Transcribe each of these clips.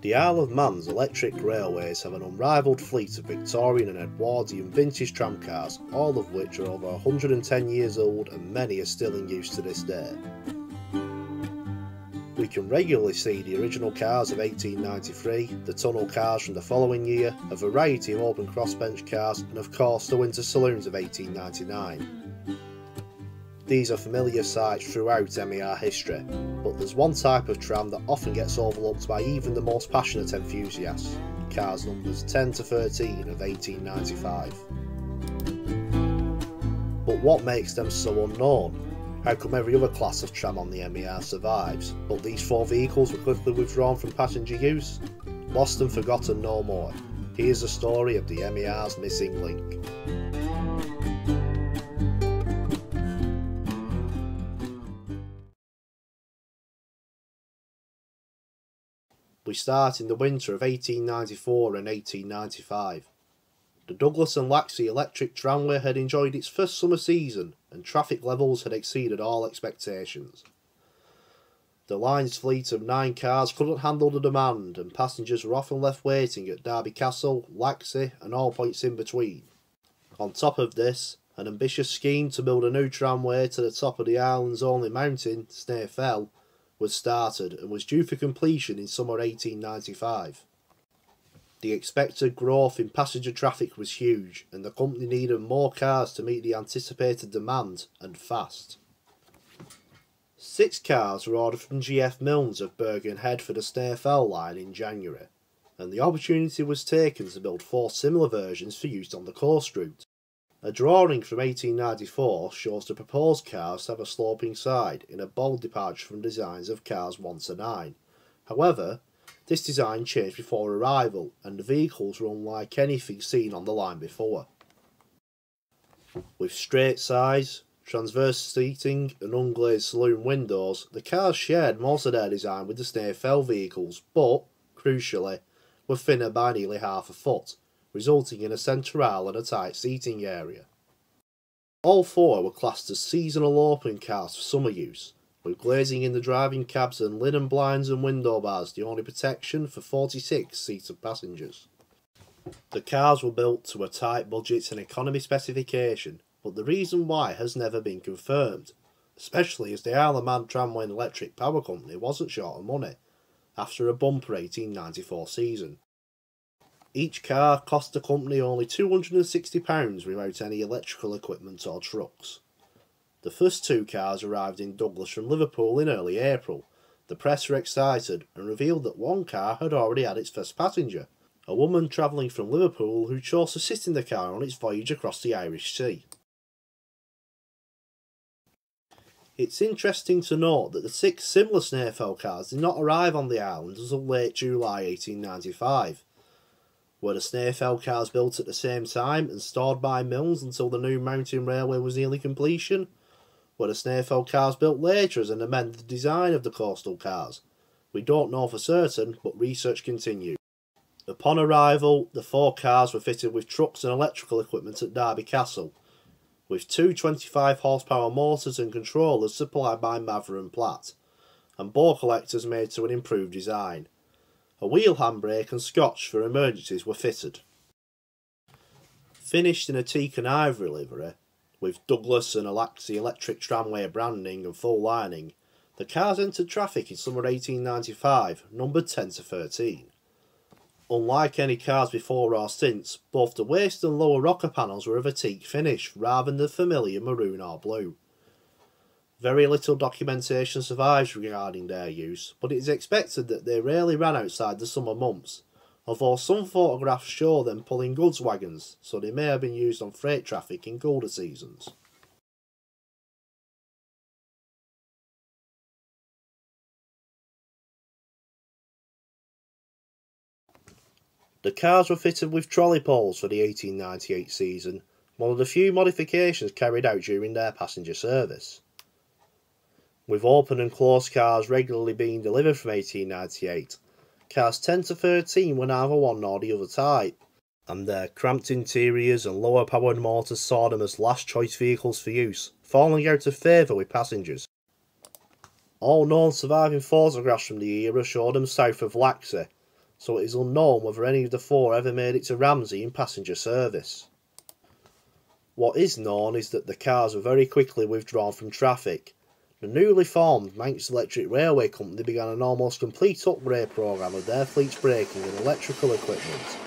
The Isle of Man's Electric Railways have an unrivalled fleet of Victorian and Edwardian vintage tramcars, all of which are over 110 years old and many are still in use to this day. We can regularly see the original cars of 1893, the tunnel cars from the following year, a variety of open crossbench cars and of course the Winter Saloons of 1899. These are familiar sights throughout M.E.R history, but there's one type of tram that often gets overlooked by even the most passionate enthusiasts, cars numbers 10 to 13 of 1895. But what makes them so unknown? How come every other class of tram on the M.E.R survives, but these four vehicles were quickly withdrawn from passenger use? Lost and forgotten no more. Here's the story of the M.E.R's missing link. We start in the winter of 1894 and 1895. The Douglas and Laxey Electric Tramway had enjoyed its first summer season and traffic levels had exceeded all expectations. The line's fleet of 9 cars couldn't handle the demand and passengers were often left waiting at Derby Castle, Laxey and all points in between. On top of this, an ambitious scheme to build a new tramway to the top of the island's only mountain, Snae Fell, was started and was due for completion in summer 1895. The expected growth in passenger traffic was huge and the company needed more cars to meet the anticipated demand, and fast. 6 cars were ordered from GF Milnes of Bergen Head for the Snae Fell line in January, and the opportunity was taken to build 4 similar versions for use on the coast route. A drawing from 1894 shows the proposed cars have a sloping side in a bold departure from designs of cars 1 to 9. However, this design changed before arrival and the vehicles were unlike anything seen on the line before. With straight sides, transverse seating and unglazed saloon windows, the cars shared most of their design with the Snae Fell vehicles but, crucially, were thinner by nearly half a foot, resulting in a centre aisle and a tight seating area. All 4 were classed as seasonal open cars for summer use, with glazing in the driving cabs and linen blinds and window bars the only protection for 46 seated passengers. The cars were built to a tight budget and economy specification, but the reason why has never been confirmed, especially as the Isle of Man Tramway and Electric Power Company wasn't short of money after a bumper 1894 season. Each car cost the company only £260 without any electrical equipment or trucks. The first 2 cars arrived in Douglas from Liverpool in early April. The press were excited and revealed that one car had already had its first passenger, a woman travelling from Liverpool who chose to sit in the car on its voyage across the Irish Sea. It's interesting to note that the 6 similar Snae Fell cars did not arrive on the island until late July 1895. Were the Snae Fell cars built at the same time and stored by Milnes until the new mountain railway was nearly completion? Were the Snae Fell cars built later as an amended design of the coastal cars? We don't know for certain, but research continues. Upon arrival, the 4 cars were fitted with trucks and electrical equipment at Derby Castle, with 2 25 horsepower motors and controllers supplied by M.E.R and Platt, and bore collectors made to an improved design. A wheel handbrake and scotch for emergencies were fitted. Finished in a teak and ivory livery, with Douglas and Laxey Electric Tramway branding and full lining, the cars entered traffic in summer 1895, numbered 10 to 13. Unlike any cars before or since, both the waist and lower rocker panels were of a teak finish rather than the familiar maroon or blue. Very little documentation survives regarding their use, but it is expected that they rarely ran outside the summer months, although some photographs show them pulling goods wagons, so they may have been used on freight traffic in colder seasons. The cars were fitted with trolley poles for the 1898 season, one of the few modifications carried out during their passenger service. With open and closed cars regularly being delivered from 1898, cars 10 to 13 were neither one nor the other type, and their cramped interiors and lower powered motors saw them as last choice vehicles for use, falling out of favour with passengers. All known surviving photographs from the era show them south of Laxey, so it is unknown whether any of the four ever made it to Ramsey in passenger service. What is known is that the cars were very quickly withdrawn from traffic. The newly formed Manx Electric Railway Company began an almost complete upgrade programme of their fleet's braking and electrical equipment.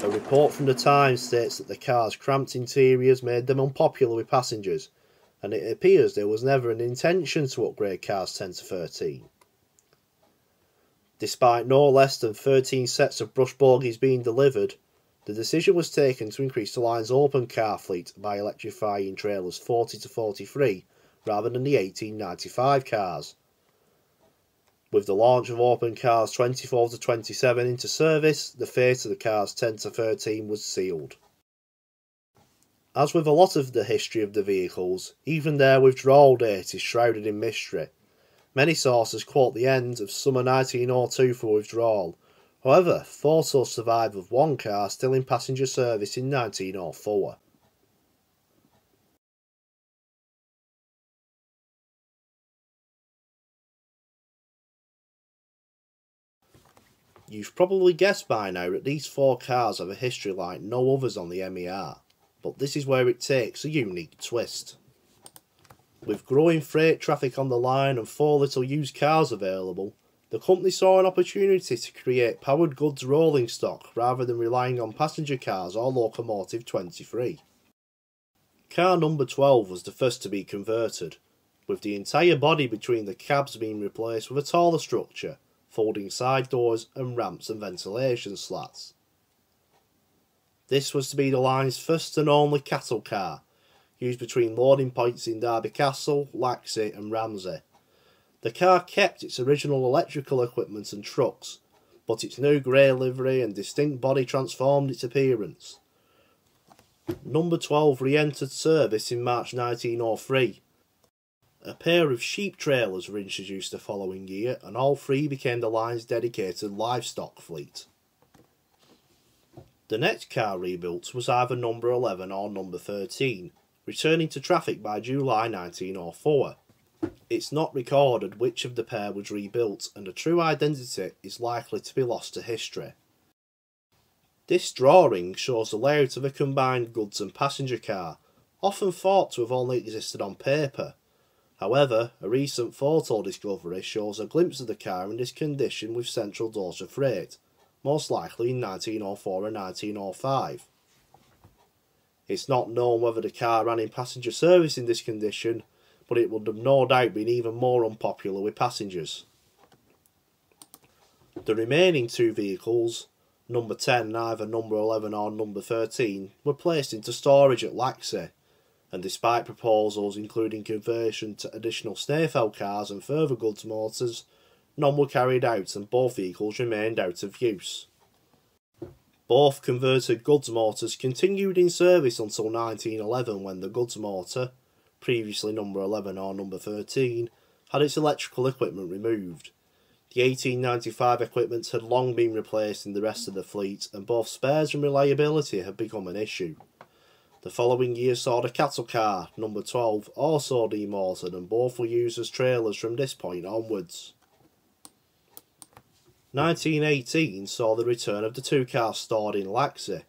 A report from the Times states that the cars' cramped interiors made them unpopular with passengers, and it appears there was never an intention to upgrade cars 10 to 13. Despite no less than 13 sets of brush bogies being delivered, the decision was taken to increase the line's open car fleet by electrifying trailers 40 to 43 rather than the 1895 cars. With the launch of open cars 24 to 27 into service, the fate of the cars 10 to 13 was sealed. As with a lot of the history of the vehicles, even their withdrawal date is shrouded in mystery. Many sources quote the end of summer 1902 for withdrawal. However, photos survive of one car still in passenger service in 1904. You've probably guessed by now that these four cars have a history like no others on the M.E.R, but this is where it takes a unique twist. With growing freight traffic on the line and four little used cars available, the company saw an opportunity to create powered goods rolling stock rather than relying on passenger cars or locomotive 23. Car number 12 was the first to be converted, with the entire body between the cabs being replaced with a taller structure, folding side doors and ramps and ventilation slats. This was to be the line's first and only cattle car, used between loading points in Derby Castle, Laxey and Ramsey. The car kept its original electrical equipment and trucks, but its new grey livery and distinct body transformed its appearance. Number 12 re-entered service in March 1903. A pair of sheep trailers were introduced the following year, and all three became the line's dedicated livestock fleet. The next car rebuilt was either number 11 or number 13, returning to traffic by July 1904. It's not recorded which of the pair was rebuilt, and a true identity is likely to be lost to history. This drawing shows the layout of a combined goods and passenger car, often thought to have only existed on paper. However, a recent photo discovery shows a glimpse of the car in this condition with central doors for freight, most likely in 1904 and 1905. It's not known whether the car ran in passenger service in this condition, but it would have no doubt been even more unpopular with passengers. The remaining two vehicles, number 10 and either number 11 or number 13, were placed into storage at Laxey, and despite proposals including conversion to additional Snaefell cars and further goods motors, none were carried out and both vehicles remained out of use. Both converted goods motors continued in service until 1911 when the goods motor, previously number 11 or number 13, had its electrical equipment removed. The 1895 equipment had long been replaced in the rest of the fleet, and both spares and reliability had become an issue. The following year saw the cattle car, number 12, also demotored, and both were used as trailers from this point onwards. 1918 saw the return of the two cars stored in Laxey,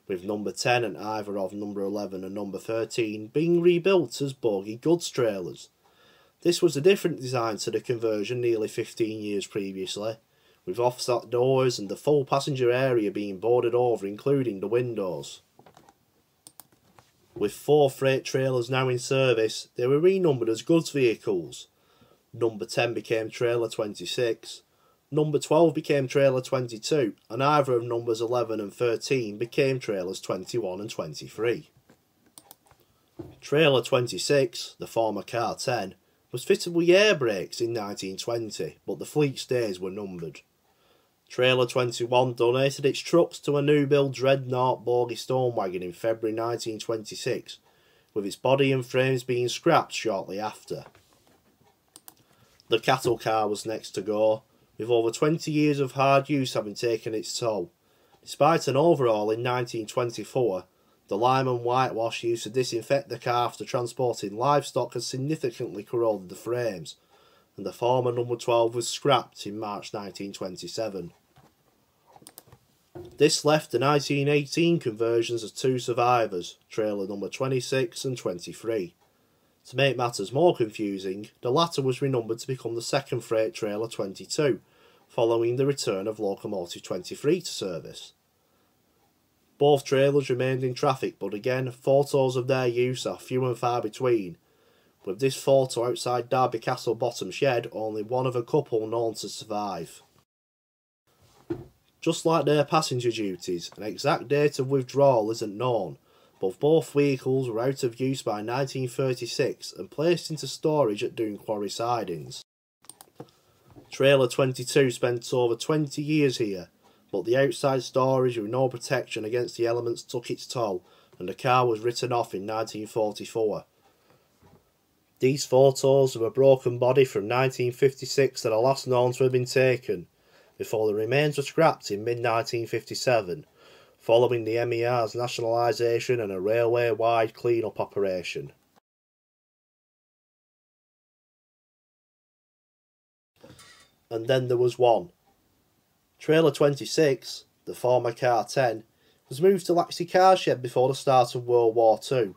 with number 10 and either of number 11 and number 13 being rebuilt as bogie goods trailers. This was a different design to the conversion nearly 15 years previously, with offset doors and the full passenger area being boarded over including the windows. With four freight trailers now in service, they were renumbered as goods vehicles. Number 10 became trailer 26, number 12 became trailer 22, and either of numbers 11 and 13 became trailers 21 and 23. Trailer 26, the former car 10, was fitted with air brakes in 1920, but the fleet's days were numbered. Trailer 21 donated its trucks to a new build dreadnought bogie stone wagon in February 1926, with its body and frames being scrapped shortly after. The cattle car was next to go, with over 20 years of hard use having taken its toll. Despite an overhaul in 1924, the lime and whitewash used to disinfect the car after transporting livestock had significantly corroded the frames, and the former number 12 was scrapped in March 1927. This left the 1918 conversions of two survivors, trailer number 26 and 23. To make matters more confusing, the latter was renumbered to become the second freight trailer 22, following the return of locomotive 23 to service. Both trailers remained in traffic, but again, photos of their use are few and far between, with this photo outside Derby Castle bottom shed only one of a couple known to survive. Just like their passenger duties, an exact date of withdrawal isn't known, but both vehicles were out of use by 1936 and placed into storage at Doon Quarry sidings. Trailer 22 spent over 20 years here, but the outside storage with no protection against the elements took its toll, and the car was written off in 1944. These photos of a broken body from 1956 are the last known to have been taken, before the remains were scrapped in mid-1957, following the M.E.R's nationalisation and a railway-wide clean-up operation. And then there was one. Trailer 26, the former Car 10, was moved to Laxey Car Shed before the start of World War II,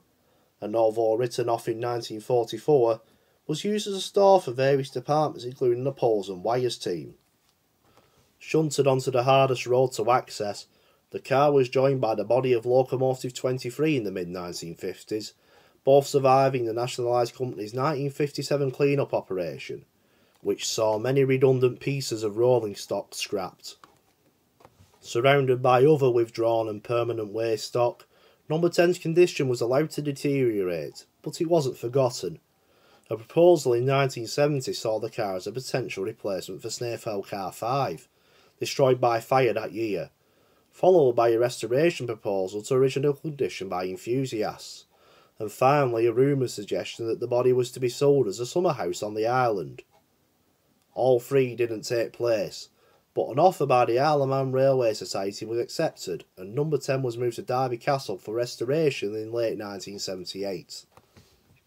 and although written off in 1944, was used as a store for various departments including the poles and wires team. Shunted onto the hardest road to access, the car was joined by the body of locomotive 23 in the mid-1950s, both surviving the nationalised company's 1957 clean-up operation, which saw many redundant pieces of rolling stock scrapped. Surrounded by other withdrawn and permanent waste stock, number 10's condition was allowed to deteriorate, but it wasn't forgotten. A proposal in 1970 saw the car as a potential replacement for Snaefell Car 5, destroyed by fire that year, followed by a restoration proposal to original condition by enthusiasts, and finally a rumoured suggestion that the body was to be sold as a summer house on the island. All three didn't take place, but an offer by the Isle of Man Railway Society was accepted, and number 10 was moved to Derby Castle for restoration in late 1978.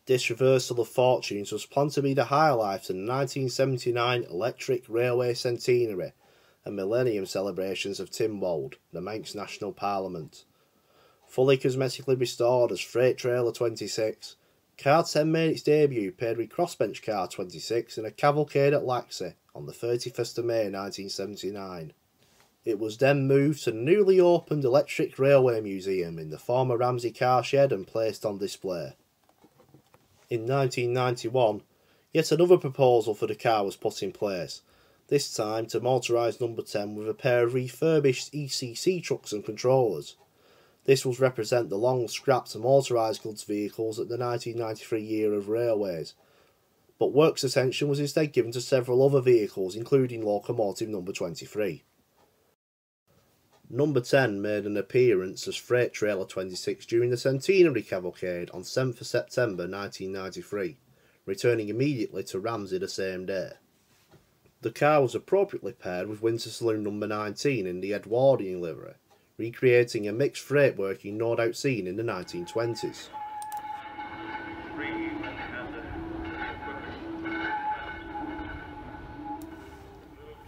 This reversal of fortunes was planned to be the highlight of the 1979 Electric Railway Centenary and Millennium celebrations of Tynwald, the Manx National Parliament. Fully cosmetically restored as Freight Trailer 26, Car 10 made its debut paired with Crossbench Car 26 in a cavalcade at Laxey on the 31st of May 1979. It was then moved to the newly opened Electric Railway Museum in the former Ramsey Car Shed and placed on display. In 1991, yet another proposal for the car was put in place, this time to motorise number 10 with a pair of refurbished ECC trucks and controllers. This will represent the long scrapped motorised goods vehicles at the 1993 year of railways, but works attention was instead given to several other vehicles including locomotive number 23. Number 10 made an appearance as Freight Trailer 26 during the Centenary Cavalcade on 7th of September 1993, returning immediately to Ramsey the same day. The car was appropriately paired with Winter Saloon number 19 in the Edwardian livery, recreating a mixed freight working no doubt seen in the 1920s.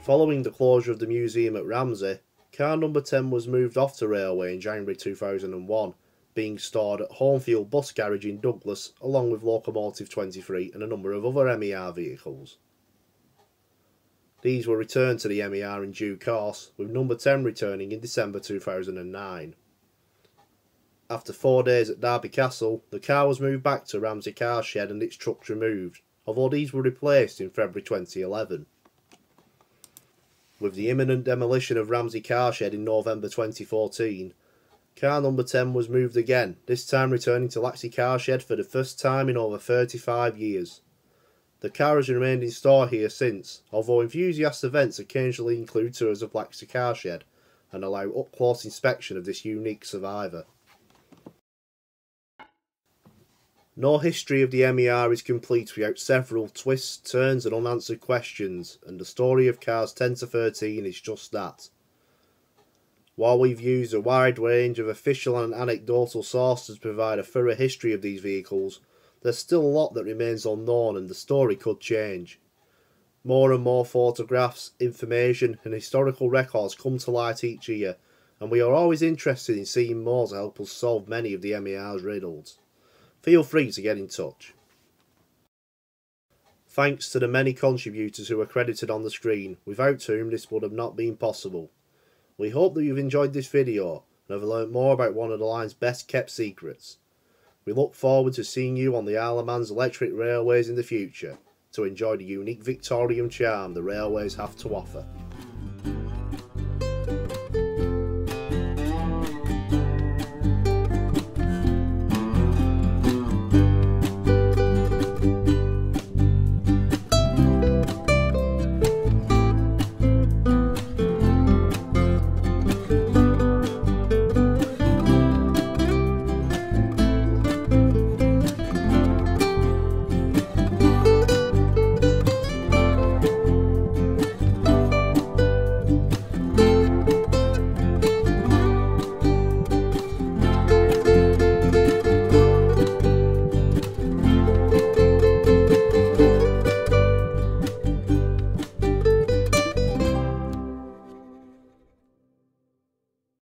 Following the closure of the museum at Ramsey, car number 10 was moved off the railway in January 2001, being stored at Homefield Bus Garage in Douglas along with locomotive 23 and a number of other M.E.R vehicles. These were returned to the M.E.R in due course, with number 10 returning in December 2009. After 4 days at Derby Castle, the car was moved back to Ramsey Car Shed and its trucks removed, although these were replaced in February 2011. With the imminent demolition of Ramsey Car Shed in November 2014, car number 10 was moved again, this time returning to Laxey Car Shed for the first time in over 35 years. The car has remained in store here since, although enthusiast events occasionally include tours of Laxey Car Shed and allow up-close inspection of this unique survivor. No history of the M.E.R is complete without several twists, turns and unanswered questions, and the story of cars 10 to 13 is just that. While we've used a wide range of official and anecdotal sources to provide a thorough history of these vehicles, there's still a lot that remains unknown and the story could change. More and more photographs, information and historical records come to light each year, and we are always interested in seeing more to help us solve many of the M.E.R's riddles. Feel free to get in touch. Thanks to the many contributors who are credited on the screen, without whom this would have not been possible. We hope that you've enjoyed this video and have learnt more about one of the line's best kept secrets. We look forward to seeing you on the Isle of Man's electric railways in the future to enjoy the unique Victorian charm the railways have to offer.